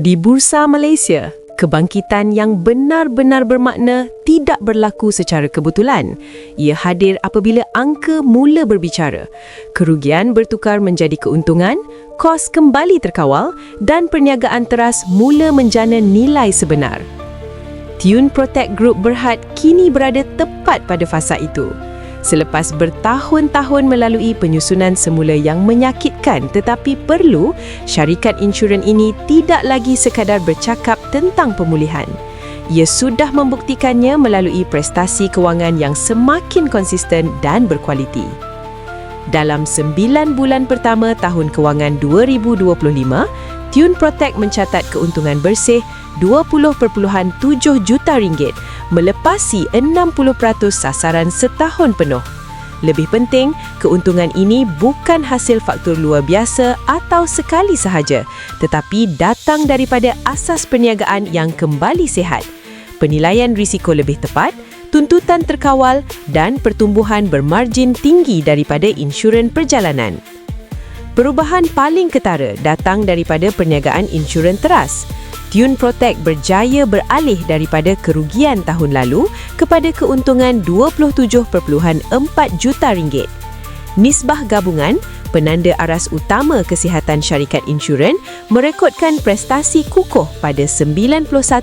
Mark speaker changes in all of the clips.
Speaker 1: Di Bursa Malaysia, kebangkitan yang benar-benar bermakna tidak berlaku secara kebetulan. Ia hadir apabila angka mula berbicara. Kerugian bertukar menjadi keuntungan, kos kembali terkawal dan perniagaan teras mula menjana nilai sebenar. Tune Protect Group Berhad kini berada tepat pada fasa itu. Selepas bertahun-tahun melalui penyusunan semula yang menyakitkan tetapi perlu, syarikat insurans ini tidak lagi sekadar bercakap tentang pemulihan. Ia sudah membuktikannya melalui prestasi kewangan yang semakin konsisten dan berkualiti. Dalam 9 bulan pertama tahun kewangan 2025, Tune Protect mencatat keuntungan bersih RM20.7 juta, melepasi 60% sasaran setahun penuh. Lebih penting, keuntungan ini bukan hasil faktor luar biasa atau sekali sahaja, tetapi datang daripada asas perniagaan yang kembali sihat, penilaian risiko lebih tepat, tuntutan terkawal dan pertumbuhan bermargin tinggi daripada insurans perjalanan. Perubahan paling ketara datang daripada perniagaan insurans teras. Tune Protect berjaya beralih daripada kerugian tahun lalu kepada keuntungan RM27.4 juta. Nisbah gabungan, penanda aras utama kesihatan syarikat insurans, merekodkan prestasi kukuh pada 91.9%,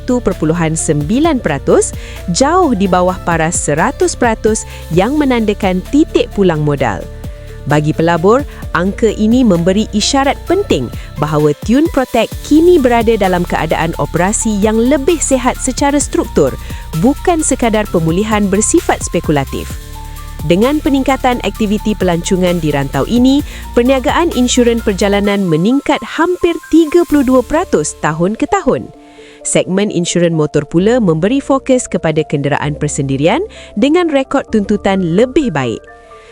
Speaker 1: jauh di bawah paras 100% yang menandakan titik pulang modal. Bagi pelabur, angka ini memberi isyarat penting bahawa Tune Protect kini berada dalam keadaan operasi yang lebih sihat secara struktur, bukan sekadar pemulihan bersifat spekulatif. Dengan peningkatan aktiviti pelancongan di rantau ini, perniagaan insurans perjalanan meningkat hampir 32% tahun ke tahun. Segmen insurans motor pula memberi fokus kepada kenderaan persendirian dengan rekod tuntutan lebih baik.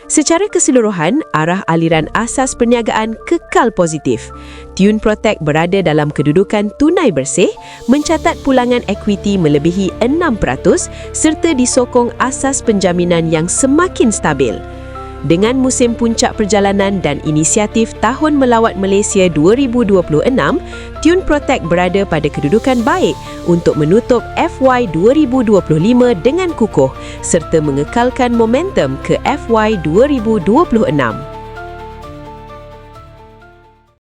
Speaker 1: Secara keseluruhan, arah aliran asas perniagaan kekal positif. Tune Protect berada dalam kedudukan tunai bersih, mencatat pulangan ekwiti melebihi 6% serta disokong asas penjaminan yang semakin stabil. Dengan musim puncak perjalanan dan inisiatif Tahun Melawat Malaysia 2026, Tune Protect berada pada kedudukan baik untuk menutup FY 2025 dengan kukuh serta mengekalkan momentum ke FY 2026.